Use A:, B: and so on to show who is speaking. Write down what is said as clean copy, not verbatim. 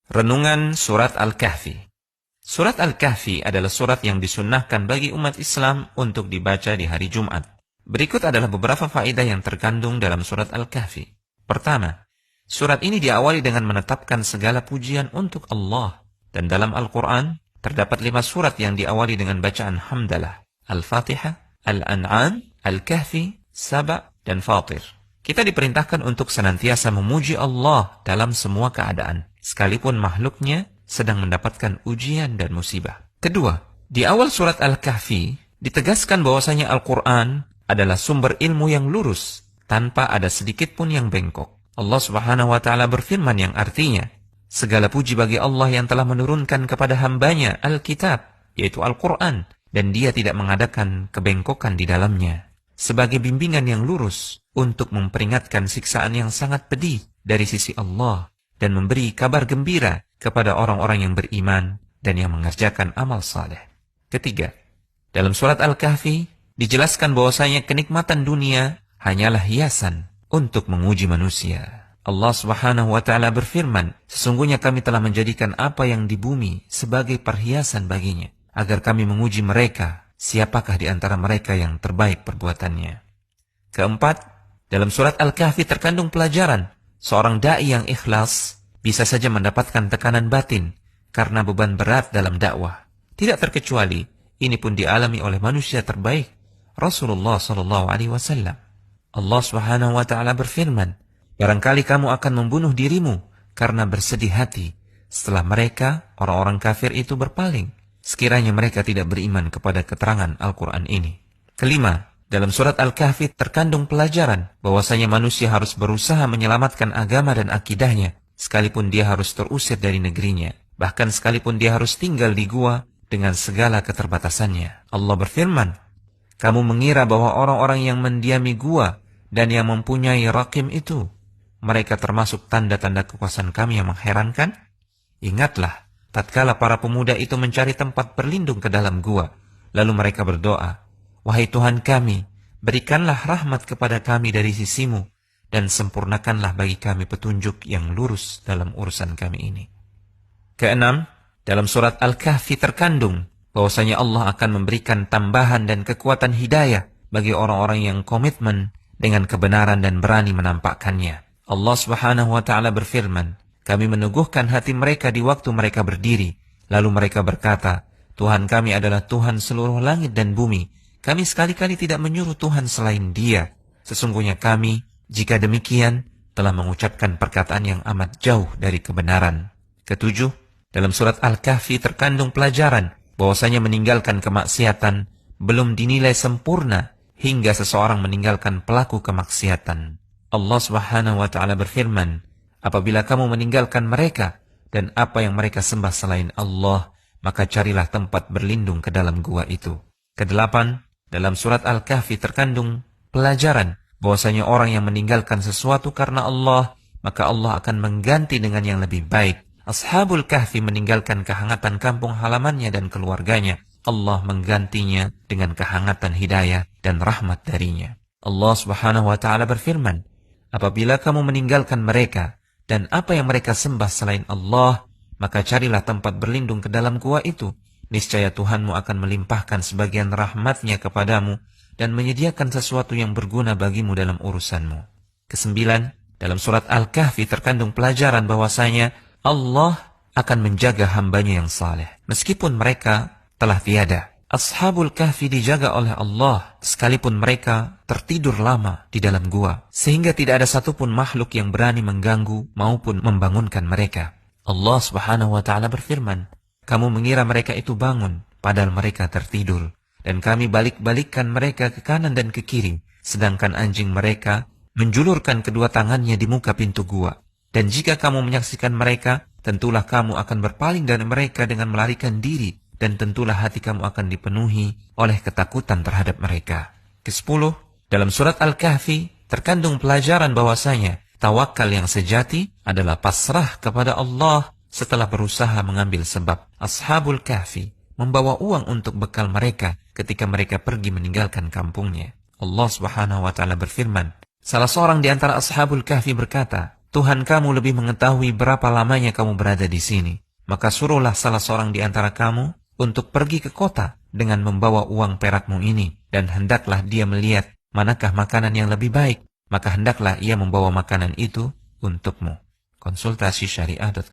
A: Renungan Surat Al-Kahfi. Surat Al-Kahfi adalah surat yang disunnahkan bagi umat Islam untuk dibaca di hari Jumat. Berikut adalah beberapa faedah yang terkandung dalam surat Al-Kahfi. Pertama, surat ini diawali dengan menetapkan segala pujian untuk Allah. Dan dalam Al-Quran, terdapat 5 surat yang diawali dengan bacaan hamdalah. Al-Fatihah, Al-An'am, Al-Kahfi, Saba, dan Fatir. Kita diperintahkan untuk senantiasa memuji Allah dalam semua keadaan, sekalipun makhluknya sedang mendapatkan ujian dan musibah. Kedua, di awal surat Al-Kahfi ditegaskan bahwasanya Al-Quran adalah sumber ilmu yang lurus, tanpa ada sedikit pun yang bengkok. Allah Subhanahu wa Ta'ala berfirman yang artinya, segala puji bagi Allah yang telah menurunkan kepada hambanya Alkitab, yaitu Al-Quran, dan dia tidak mengadakan kebengkokan di dalamnya, sebagai bimbingan yang lurus untuk memperingatkan siksaan yang sangat pedih dari sisi Allah dan memberi kabar gembira kepada orang-orang yang beriman dan yang mengerjakan amal saleh. Ketiga, dalam surat Al-Kahfi dijelaskan bahwasanya kenikmatan dunia hanyalah hiasan untuk menguji manusia. Allah Subhanahu wa Ta'ala berfirman, sesungguhnya kami telah menjadikan apa yang di bumi sebagai perhiasan baginya, agar kami menguji mereka, siapakah di antara mereka yang terbaik perbuatannya. Keempat, dalam surat Al-Kahfi terkandung pelajaran, seorang da'i yang ikhlas bisa saja mendapatkan tekanan batin karena beban berat dalam dakwah. Tidak terkecuali, ini pun dialami oleh manusia terbaik, Rasulullah SAW. Allah Subhanahu wa Ta'ala berfirman, barangkali kamu akan membunuh dirimu karena bersedih hati setelah mereka, orang-orang kafir itu berpaling, sekiranya mereka tidak beriman kepada keterangan Al-Quran ini. Kelima, dalam surat Al-Kahfi terkandung pelajaran bahwasanya manusia harus berusaha menyelamatkan agama dan akidahnya, sekalipun dia harus terusir dari negerinya, bahkan sekalipun dia harus tinggal di gua dengan segala keterbatasannya. Allah berfirman, kamu mengira bahwa orang-orang yang mendiami gua dan yang mempunyai rakim itu, mereka termasuk tanda-tanda kekuasaan kami yang mengherankan? Ingatlah, tatkala para pemuda itu mencari tempat berlindung ke dalam gua, lalu mereka berdoa, wahai Tuhan kami, berikanlah rahmat kepada kami dari sisimu, dan sempurnakanlah bagi kami petunjuk yang lurus dalam urusan kami ini. Keenam, dalam surat Al-Kahfi terkandung bahwasanya Allah akan memberikan tambahan dan kekuatan hidayah bagi orang-orang yang komitmen dengan kebenaran dan berani menampakkannya. Allah Subhanahu wa Ta'ala berfirman, kami meneguhkan hati mereka di waktu mereka berdiri, lalu mereka berkata, Tuhan kami adalah Tuhan seluruh langit dan bumi. Kami sekali-kali tidak menyuruh Tuhan selain Dia. Sesungguhnya kami, jika demikian, telah mengucapkan perkataan yang amat jauh dari kebenaran. Ketujuh, dalam surat Al-Kahfi terkandung pelajaran bahwasanya meninggalkan kemaksiatan belum dinilai sempurna hingga seseorang meninggalkan pelaku kemaksiatan. Allah Subhanahu wa Ta'ala berfirman, apabila kamu meninggalkan mereka dan apa yang mereka sembah selain Allah, maka carilah tempat berlindung ke dalam gua itu. Kedelapan, dalam surat Al-Kahfi terkandung pelajaran bahwasanya orang yang meninggalkan sesuatu karena Allah, maka Allah akan mengganti dengan yang lebih baik. Ashabul Kahfi meninggalkan kehangatan kampung halamannya dan keluarganya. Allah menggantinya dengan kehangatan hidayah dan rahmat darinya. Allah Subhanahu wa Ta'ala berfirman, apabila kamu meninggalkan mereka dan apa yang mereka sembah selain Allah, maka carilah tempat berlindung ke dalam gua itu. Niscaya Tuhanmu akan melimpahkan sebagian rahmatnya kepadamu dan menyediakan sesuatu yang berguna bagimu dalam urusanmu. Kesembilan, dalam surat Al-Kahfi terkandung pelajaran bahwasanya Allah akan menjaga hambanya yang saleh, meskipun mereka telah tiada. Ashabul Kahfi dijaga oleh Allah, sekalipun mereka tertidur lama di dalam gua, sehingga tidak ada satupun makhluk yang berani mengganggu maupun membangunkan mereka. Allah Subhanahu wa Ta'ala berfirman, kamu mengira mereka itu bangun, padahal mereka tertidur. Dan kami balik-balikkan mereka ke kanan dan ke kiri, sedangkan anjing mereka menjulurkan kedua tangannya di muka pintu gua. Dan jika kamu menyaksikan mereka, tentulah kamu akan berpaling dari mereka dengan melarikan diri, dan tentulah hati kamu akan dipenuhi oleh ketakutan terhadap mereka. Kesepuluh, dalam surat Al-Kahfi terkandung pelajaran bahwasanya tawakal yang sejati adalah pasrah kepada Allah setelah berusaha mengambil sebab. Ashabul Kahfi membawa uang untuk bekal mereka ketika mereka pergi meninggalkan kampungnya. Allah Subhanahu wa Ta'ala berfirman, salah seorang di antara Ashabul Kahfi berkata, Tuhan kamu lebih mengetahui berapa lamanya kamu berada di sini. Maka suruhlah salah seorang di antara kamu untuk pergi ke kota dengan membawa uang perakmu ini, dan hendaklah dia melihat manakah makanan yang lebih baik, maka hendaklah ia membawa makanan itu untukmu. Konsultasi syariah.com